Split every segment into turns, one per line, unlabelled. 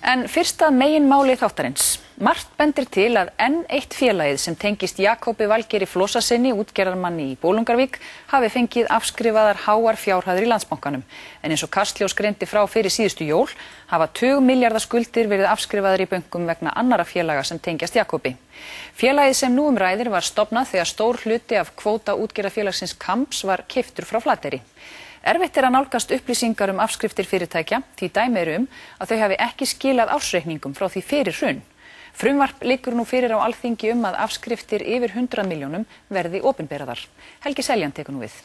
En fyrst að meginmáli þáttarins. Margt bendir til að enn eitt félagið sem tengist Jakobi Valgeiri Flósasyni, útgerðarmanni í Bolungarvík, hafi fengið afskrifaðar háar fjárhæðir í Landsbankanum. En eins og Kastljós greindi frá fyrir síðustu jól, hafa 20 milljarða skuldir verið afskrifaðar í bönkum vegna annarra félaga sem tengjast Jakobi. Félagið sem nú ræðir var stofnað þegar stór hluti af kvóta útgerðarfélagsins Kamps var keyptur frá Flateyri. Erfitt að nálgast upplýsingar afskriftir fyrirtækja, því dæmi eru að þau hafi ekki skilað ársreikningum frá því fyrir hrun. Frumvarp liggur nú fyrir á Alþingi að afskriftir yfir 100 milljónum verði opinberaðar. Helgi Seljan tekur nú við.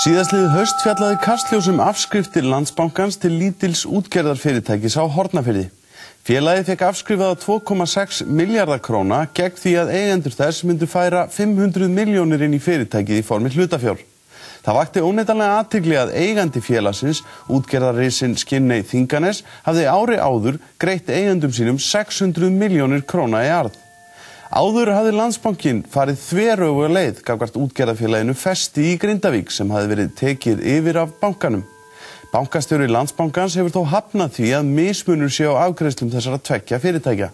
Síðastliðið haust fjallaði Kastljós afskriftir Landsbankans til lítils útgerðarfyrirtækis á Hornafirði. Félagið fekk afskrifað 2,6 milljarða króna gegn því að eigendur þess myndu færa 500 milljónir inn í fyrirtækið í formi hlutafjár. Það vakti óneitanlega athygli að eigandi félagsins, útgerðarrisinn Skinney Þinganes, hafði ári áður greitt eigendum sínum 600 milljónir króna í arð. Áður hafði Landsbankinn farið þveröfuga leið gagnvart útgerðarfélaginu Festi í Grindavík sem hafði verið tekið yfir af bankanum. Bankastjóri Landsbankans hefur þó hafnað því að mismunur sé á afgreiðslum þessara tveggja fyrirtækja.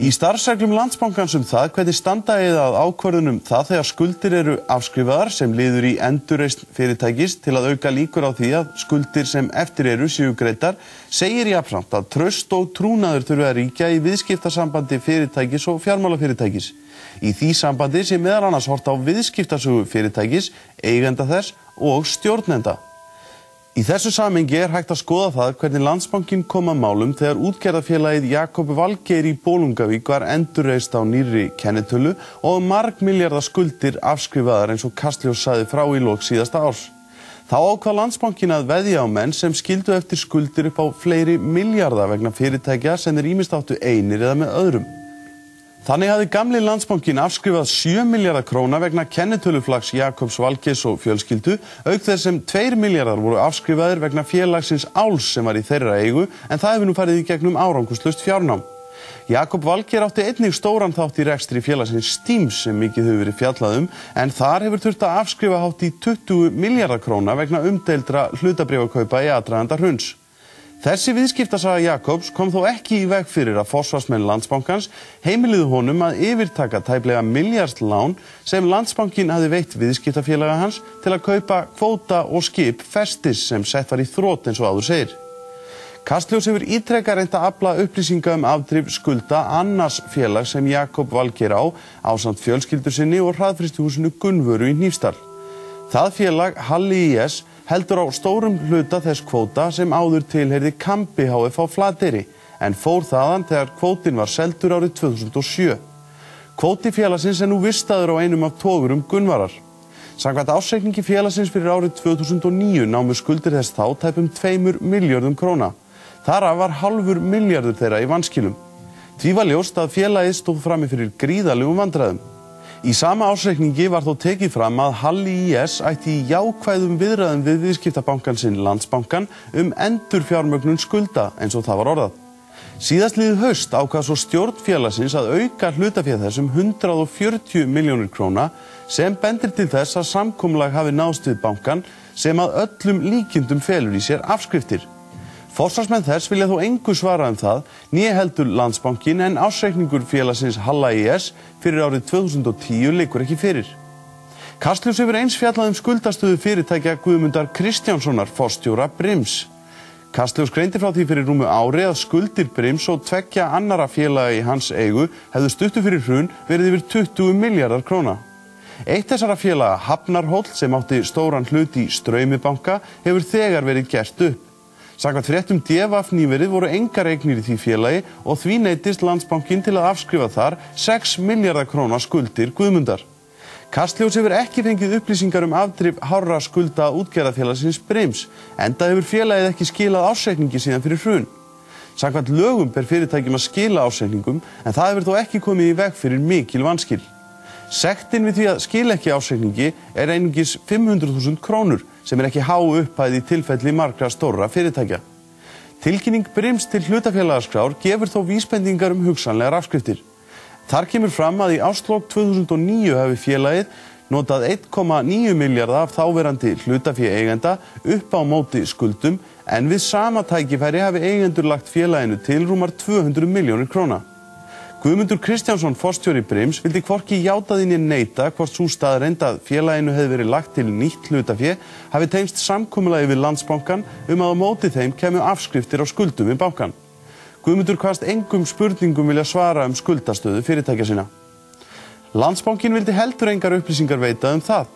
Í starfsreglum Landsbankans það hvernig standa eða að ákvörðunum það þegar skuldir eru afskrifaðar sem liður í endurreisn fyrirtækis til að auka líkur á því að skuldir sem eftir eru séu greiddar, segir jafnframt að traust og trúnaður þurfi að ríkja í viðskiptasambandi fyrirtækis og fjármálafyrirtækis. Í því sambandi sé meðal annars horft á viðskiptasögu fyrirtækis, eigenda þess og stjórnenda. Í þessu samhengi hægt að skoða það hvernig Landsbankinn kom að málum þegar útgerðarfélagið Jakobi Valgeiri í Bolungarvík var endurreist á nýrri kennitölu og margmilljarða skuldir afskrifaðar eins og Kastljós sagði frá í lok síðasta árs. Þá ákvað Landsbankinn að veðja á menn sem skildu eftir skuldir upp á fleiri milljarða vegna fyrirtækja sem þeir ýmist áttu einir eða með öðrum. Þannig hafði gamli Landsbankinn afskrifað 7 milljarða króna vegna kennitöluflaks Jakobs Valgeirs og fjölskyldu, auk þess sem 2 milljarðar voru afskrifaðir vegna félagsins Áls sem var í þeirra eigu, en það hefur nú farið í gegnum árangurslaust fjárnám. Jakob Valgeir átti einnig stóran þátt í rekstri félagsins Steams sem mikið hefur verið fjallað en þar hefur þurft að afskrifa hátt í 20 milljarða króna vegna umdeildra hlutabréfakaupa í aðdraganda hruns. Þessi viðskiptasaga Jakobs kom þó ekki í veg fyrir að forsvarsmenn Landsbankans heimiliðu honum að yfirtaka tæplega milljarðslán sem Landsbankinn hafði veitt viðskiptafélaga hans til að kaupa kvóta og skip Festis sem sett var í þrot eins og áður segir. Kastljós hefur ítrekað reynt að afla upplýsinga afdrif skulda annars félag sem Jakob Valgeir ásamt fjölskyldu sinni og hraðfrystihúsinu Gunnvöru í Hnífsdal. Það félag, Halli IS, heldur á stórum hluta þess kvóta sem áður tilheyrði Kambi HF á Flateyri, en fór þaðan þegar kvótin var seldur árið 2007. Kvóti félagsins nú vistaður á einum af togurum Gunnvarar. Samkvæmt ársreikningi félagsins fyrir árið 2009 námu skuldir þess þá tæpum 2 milljörðum króna. Þar af var hálfur milljarður þeirra í vanskilum. Því var ljóst að félagið stóð frammi fyrir gríðarlegum vandræðum. Í sama ársreikningi var þó tekið fram að Halli IS ætti í jákvæðum viðræðum við viðskiptabankansinn Landsbankan endurfjármögnun skulda eins og það var orðað. Síðastliðið haust ákvað svo stjórn félagsins að auka hlutafé þess 140 milljónir króna sem bendir til þess að samkomulag hafi náðst við bankan sem að öllum líkindum felur í sér afskriftir. Forsvarsmenn þess vilja þó engu svara það, né heldur Landsbankinn en ársreikningur félagsins Halla IS fyrir árið 2010 liggur ekki fyrir. Kastljós hefur eins fjallað skuldastöðu fyrirtækja Guðmundar Kristjánssonar, forstjóra Brims. Kastljós greindi frá því fyrir rúmu ári að skuldir Brims og tveggja annarra félaga í hans eigu hefðu stuttu fyrir hrun verið yfir 20 milljarðar króna. Eitt þessara félaga, Hafnarhóll, sem átti stóran hlut í Straumibanka, hefur þegar verið gert upp. Samkvæmt fréttum DFF nýverið voru engar eignir í því félagi og því neyddist Landsbankinn til að afskrifa þar 6 milljarða króna skuldir Guðmundar. Kastljós hefur ekki fengið upplýsingar afdrif hárra skulda útgerðarfélagsins Brims, enda hefur félagið ekki skilað ársreikningi síðan fyrir hrun. Samkvæmt lögum ber fyrirtækjum að skila ársreikningum en það hefur þó ekki komið í veg fyrir mikil vanskil. Sektin við því að skila ekki ársreikningi einungis 500.000 krónur sem ekki há upphæð í tilfelli margra stórra fyrirtækja. Tilkynning Brims til hlutafélagaskrár gefur þó vísbendingar hugsanlegar afskriftir. Þar kemur fram að í árslok 2009 hafi félagið notað 1,9 milljarða af þáverandi hlutafé eigenda upp á móti skuldum en við sama tækifæri hafi eigendur lagt félaginu til rúmar 200 milljónir króna. Guðmundur Kristjánsson, forstjóri Brims, vildi hvorki játa því né neita hvort sú staðreynd að félaginu hefði verið lagt til nýtt hlutafé hafi tengst samkomulagi við Landsbankann að á móti þeim kæmu afskriftir á skuldum við bankann. Guðmundur kvaðst engum spurningum vilja svara skuldastöðu fyrirtækja sinna. Landsbankinn vildi heldur engar upplýsingar veita það.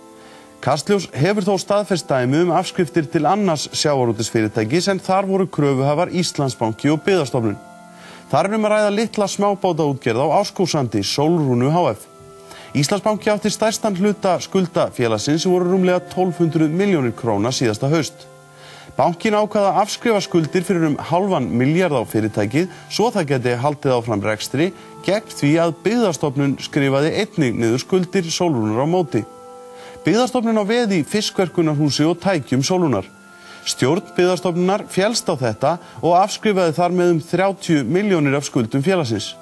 Kastljós hefur þó staðfest dæmi afskriftir til annars sjávarútvegsfyrirtækis en þar voru kröfuhafar Íslandsbanki og Byggðastofnun. Þar að ræða litla smábátaútgerð á Árskógssandi, Sólrúnu hf. Íslandsbanki átti stærstan hluta skulda félagsins sem voru rúmlega 1200 milljónir króna síðasta haust. Bankinn ákvað að afskrifa skuldir fyrir hálfan milljarð á fyrirtækið svo það geti haldið áfram rekstri gegn því að Byggðastofnun skrifaði einnig niður skuldir Sólrúnar á móti. Byggðastofnun á veð í fiskverkunarhúsi og tækjum Sólrúnar. Stjórn Byggðastofnunar féllst á þetta og afskrifaði þar með 30 milljónir af skuldum félagsins.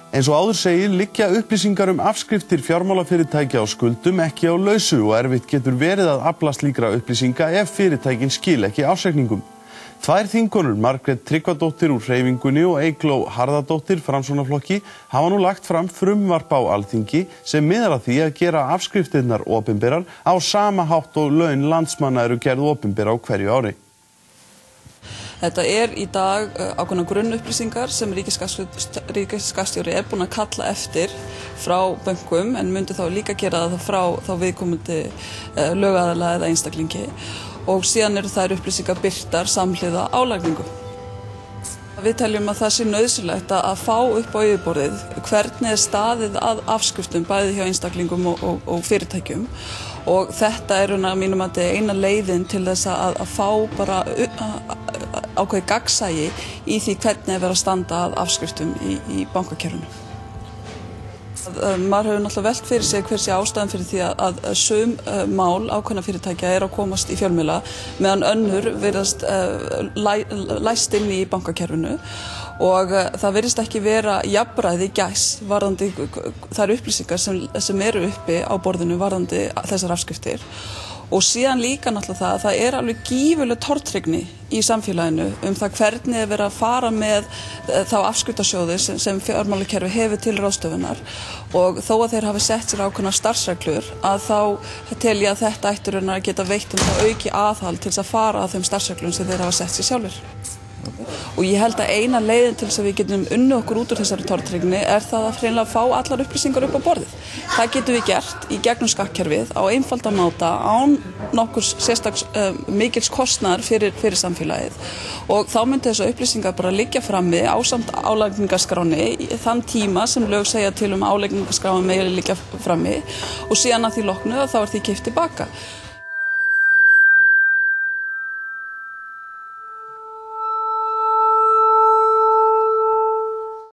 Eins og áður segir liggja upplýsingar afskriftir fjármálafyrirtækja á skuldum ekki á lausu og erfitt getur verið að afla slíkra upplýsinga ef fyrirtækin skil ekki ársreikningum. Tvær þingkonur, Margrét Tryggvadóttir úr Hreyfingunni og Eygló Harðardóttir, Framsóknarflokki, hafa nú lagt fram frumvarp á Alþingi sem miðar að því að gera afskriftirnar opinberar á sama hátt og laun landsmanna eru gerð opinber á hverju ári.
Þetta í dag ákveðnar grunnupplýsingar sem ríkisskattstjóri búinn að kalla eftir frá bönkum en myndi þá líka gera það frá þá viðkomandi lögaðila eða einstaklingi og síðan eru þær upplýsingar birtar samhliða álagningu. Við teljum að það sé nauðsynlegt að fá upp á yfirborðið hvernig staðið að afskriftum bæði hjá einstaklingum og fyrirtækjum og þetta að mínum að eina leiðin til þess að fá bara ákveðið gagnsæi í því hvernig verið að standa að afskriftum í bankakerfinu. Maður hefur náttúrulega velt fyrir sig hver sé ástæðan fyrir því að sum mál ákveðna fyrirtækja að komast í fjölmiðla meðan önnur virðast læst inn í bankakerfinu og það virðist ekki vera jafnræði gæs varðandi þær upplýsingar sem eru uppi á borðinu varðandi þessar afskriftir. Og síðan líka náttúrulega það alveg gífurleg tortryggni í samfélaginu það hvernig verið að fara með þá afskriftasjóði sem fjármálakerfi hefur til ráðstöfunar og þó að þeir hafi sett sér ákveðnar starfsreglur að þá tel ég að þetta ætti að geta veitt þá auki aðhald til þess að fara að þeim starfsreglum sem þeir hafa sett sér sjálfur. Og ég held að eina leiðin til þess að við getum unnið okkur út úr þessari tortryggni það að hreinlega fá allar upplýsingar upp á borðið. Það getum við gert í gegnum skattkerfið á einfaldan máta án nokkurs sérstaks mikils kostnaðar fyrir samfélagið og þá myndi þessu upplýsingar bara liggja frammi ásamt álagningarskráni þann tíma sem lög segja til álagningarskráin megi liggja frammi og síðan að því loknu þá því kippt tilbaka.